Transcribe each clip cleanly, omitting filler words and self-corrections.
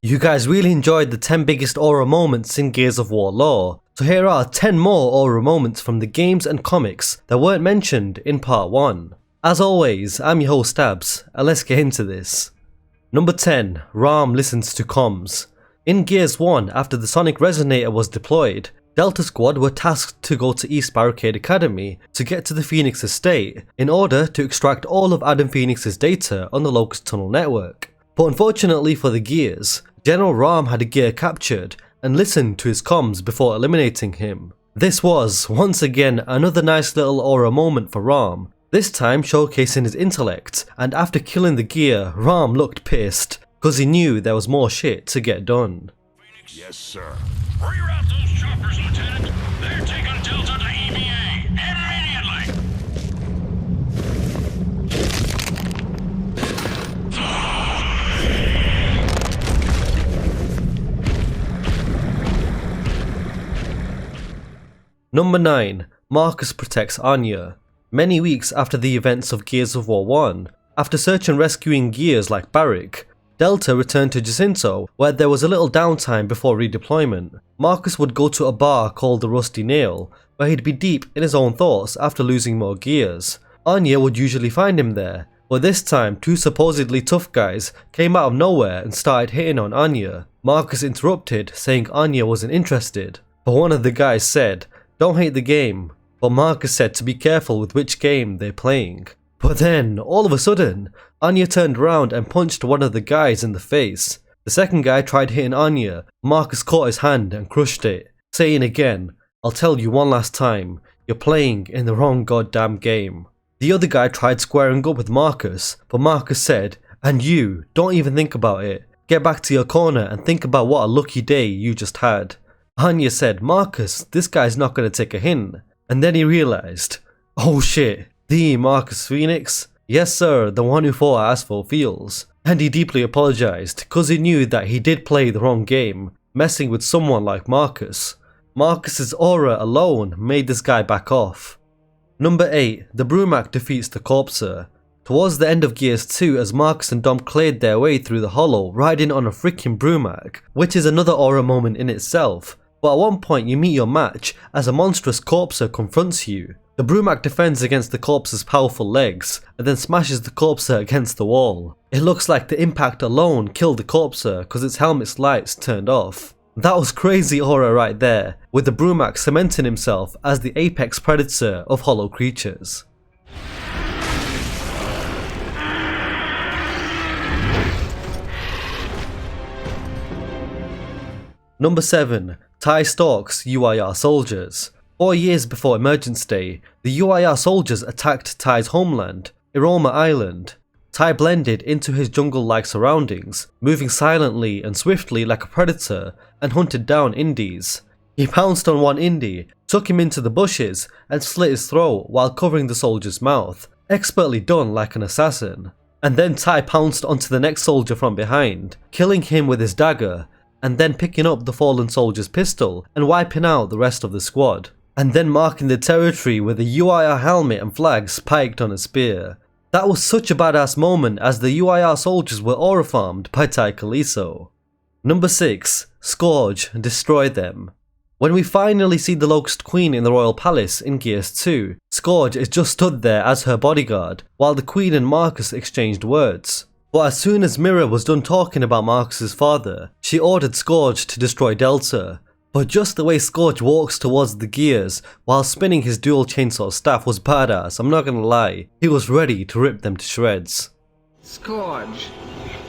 You guys really enjoyed the 10 biggest aura moments in Gears of War lore, so here are 10 more aura moments from the games and comics that weren't mentioned in part 1. As always, I'm your host Abz, and let's get into this. Number 10. Rahm listens to comms. In Gears 1, after the Sonic Resonator was deployed, Delta Squad were tasked to go to East Barricade Academy to get to the Phoenix estate in order to extract all of Adam Phoenix's data on the Locust Tunnel network. But unfortunately for the Gears, General Rahm had a gear captured and listened to his comms before eliminating him. This was, once again, another nice little aura moment for Rahm, this time showcasing his intellect, and after killing the gear, Rahm looked pissed, cause he knew there was more shit to get done. Phoenix. Yes, sir. Reroute those choppers, Lieutenant. They're taking Delta to EVA immediately. Number 9. Marcus protects Anya. Many weeks after the events of Gears of War 1, after search and rescuing gears like Barrick, Delta returned to Jacinto where there was a little downtime before redeployment. Marcus would go to a bar called the Rusty Nail, where he'd be deep in his own thoughts after losing more gears. Anya would usually find him there, but this time 2 supposedly tough guys came out of nowhere and started hitting on Anya. Marcus interrupted, saying Anya wasn't interested, but one of the guys said, "Don't hate the game," but Marcus said to be careful with which game they're playing. But then, all of a sudden, Anya turned around and punched one of the guys in the face. The second guy tried hitting Anya, Marcus caught his hand and crushed it, saying again, "I'll tell you one last time, you're playing in the wrong goddamn game." The other guy tried squaring up with Marcus, but Marcus said, "And you, don't even think about it. Get back to your corner and think about what a lucky day you just had." Anya said, "Marcus, this guy's not going to take a hint." And then he realised, oh shit, the Marcus Phoenix? Yes sir, the one who fought at Asphalt Fields. And he deeply apologised, cause he knew that he did play the wrong game, messing with someone like Marcus. Marcus's aura alone made this guy back off. Number 8. The Brumac defeats the Corpser. Towards the end of Gears 2, as Marcus and Dom cleared their way through the hollow riding on a freaking Brumac, which is another aura moment in itself. But at one point you meet your match as a monstrous Corpser confronts you. The Brumac defends against the Corpser's powerful legs and then smashes the Corpser against the wall. It looks like the impact alone killed the Corpser cause its helmet's lights turned off. That was crazy aura right there, with the Brumac cementing himself as the apex predator of hollow creatures. Number 7. Tai stalks UIR soldiers. 4 years before Emergence Day, the UIR soldiers attacked Tai's homeland, Iroma Island. Tai blended into his jungle-like surroundings, moving silently and swiftly like a predator, and hunted down Indies. He pounced on one Indie, took him into the bushes, and slit his throat while covering the soldier's mouth, expertly done like an assassin. And then Tai pounced onto the next soldier from behind, killing him with his dagger, and then picking up the fallen soldier's pistol and wiping out the rest of the squad, and then marking the territory with a UIR helmet and flag spiked on a spear. That was such a badass moment as the UIR soldiers were aura farmed by Tai Kaliso. Number 6. Scourge, destroy them. When we finally see the Locust Queen in the Royal Palace in Gears 2, Scourge is just stood there as her bodyguard, while the Queen and Marcus exchanged words. But as soon as Mira was done talking about Marcus's father, she ordered Scourge to destroy Delta. But just the way Scourge walks towards the gears while spinning his dual chainsaw staff was badass, I'm not gonna lie. He was ready to rip them to shreds. Scourge,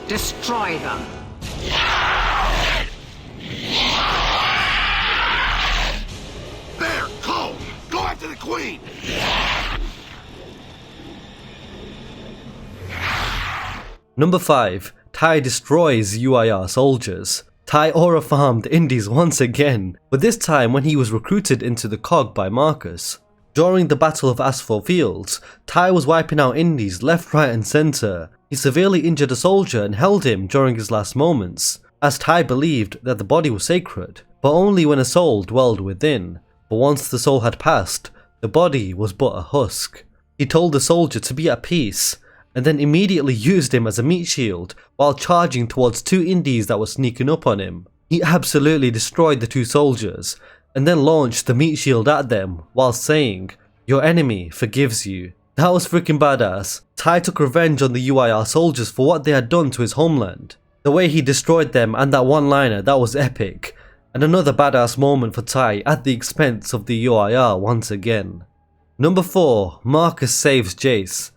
destroy them. There, Cole! Go after the Queen! Number 5. Tai destroys UIR soldiers. Tai aura farmed Indies once again, but this time when he was recruited into the COG by Marcus. During the Battle of Asphalt Fields, Tai was wiping out Indies left, right and centre. He severely injured a soldier and held him during his last moments, as Tai believed that the body was sacred, but only when a soul dwelled within. But once the soul had passed, the body was but a husk. He told the soldier to be at peace, and then immediately used him as a meat shield while charging towards two indies that were sneaking up on him. He absolutely destroyed the two soldiers and then launched the meat shield at them while saying, "Your enemy forgives you." That was freaking badass. Tai took revenge on the UIR soldiers for what they had done to his homeland. The way he destroyed them and that one-liner, that was epic. And another badass moment for Tai at the expense of the UIR once again. Number 4, Marcus saves Jace.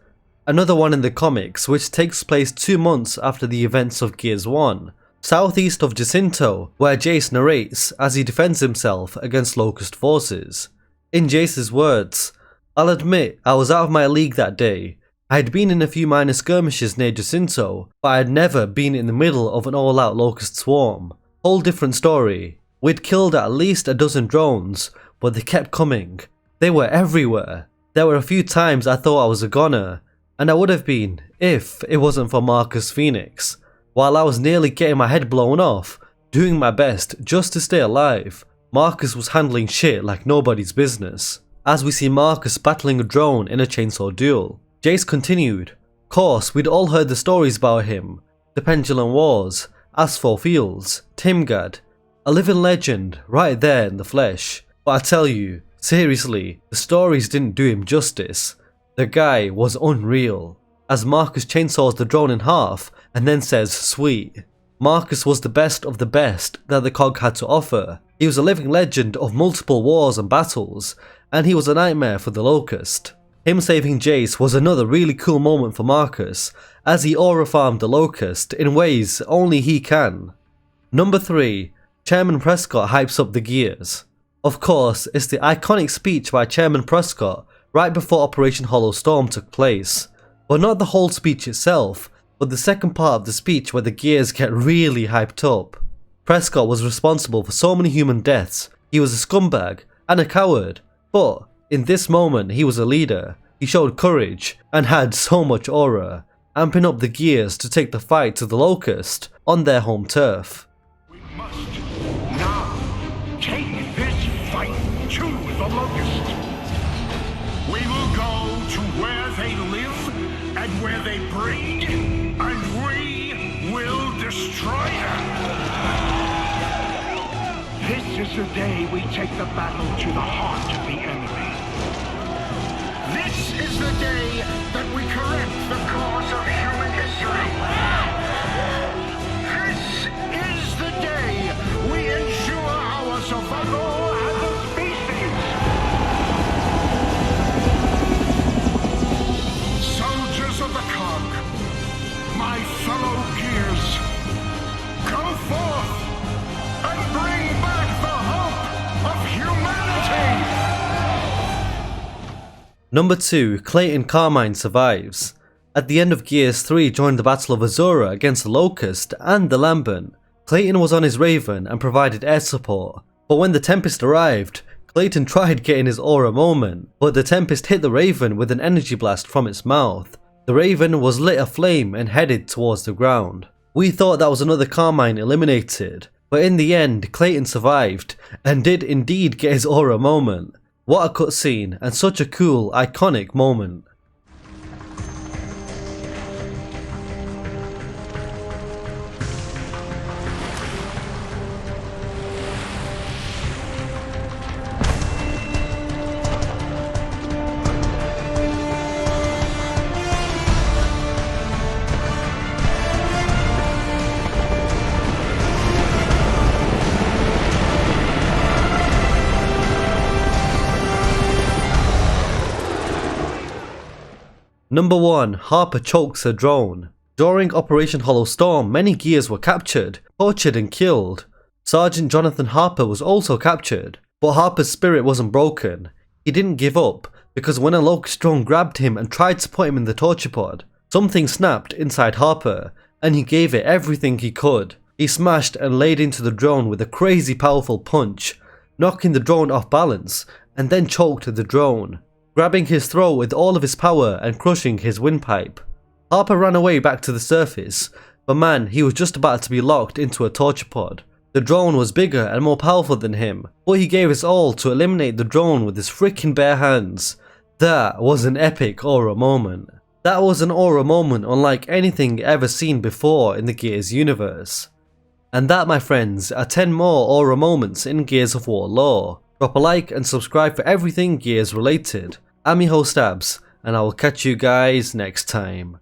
Another one in the comics, which takes place 2 months after the events of Gears 1, southeast of Jacinto, where Jace narrates as he defends himself against Locust forces. In Jace's words, "I'll admit I was out of my league that day. I had been in a few minor skirmishes near Jacinto, but I had never been in the middle of an all-out Locust swarm. Whole different story. We'd killed at least a dozen drones, but they kept coming. They were everywhere. There were a few times I thought I was a goner, and I would have been if it wasn't for Marcus Phoenix. While I was nearly getting my head blown off, doing my best just to stay alive, Marcus was handling shit like nobody's business." As we see Marcus battling a drone in a chainsaw duel. Jace continued, "Course, we'd all heard the stories about him. The Pendulum Wars, Asphalt Fields, Timgad. A living legend, right there in the flesh. But I tell you, seriously, the stories didn't do him justice. The guy was unreal." As Marcus chainsaws the drone in half and then says, "Sweet." Marcus was the best of the best that the COG had to offer. He was a living legend of multiple wars and battles, and he was a nightmare for the Locust. Him saving Jace was another really cool moment for Marcus, as he aura farmed the Locust in ways only he can. Number 3, Chairman Prescott hypes up the gears. Of course, it's the iconic speech by Chairman Prescott right before Operation Hollow Storm took place. But not the whole speech itself, but the second part of the speech where the gears get really hyped up. Prescott was responsible for so many human deaths, he was a scumbag and a coward, but in this moment he was a leader. He showed courage and had so much aura, amping up the gears to take the fight to the Locust on their home turf. We must now take this fight to the Locust. We will go to where they live and where they breed, and we will destroy them. This is the day we take the battle to the heart of the enemy. This is the day that we correct the course of human history. This is the day we ensure our survival as a species. Soldiers of the COG, my fellow gears, go forth and bring back the hope of humanity! Number 2, Clayton Carmine survives. At the end of Gears 3 during the Battle of Azura against the Locust and the Lambent, Clayton was on his Raven and provided air support. But when the Tempest arrived, Clayton tried getting his aura moment, but the Tempest hit the Raven with an energy blast from its mouth. The Raven was lit aflame and headed towards the ground. We thought that was another Carmine eliminated, but in the end Clayton survived and did indeed get his aura moment. What a cutscene and such a cool, iconic moment. Number 1, Harper chokes a drone. During Operation Hollow Storm, many gears were captured, tortured and killed. Sergeant Jonathan Harper was also captured, but Harper's spirit wasn't broken. He didn't give up, because when a Locust drone grabbed him and tried to put him in the torture pod, something snapped inside Harper, and he gave it everything he could. He smashed and laid into the drone with a crazy powerful punch, knocking the drone off balance, and then choked the drone, grabbing his throat with all of his power and crushing his windpipe. Harper ran away back to the surface, but man, he was just about to be locked into a torture pod. The drone was bigger and more powerful than him, but he gave his all to eliminate the drone with his freaking bare hands. That was an epic aura moment. That was an aura moment unlike anything ever seen before in the Gears universe. And that, my friends, are 10 more aura moments in Gears of War lore. Drop a like and subscribe for everything Gears related. I'm your host Abz, and I will catch you guys next time.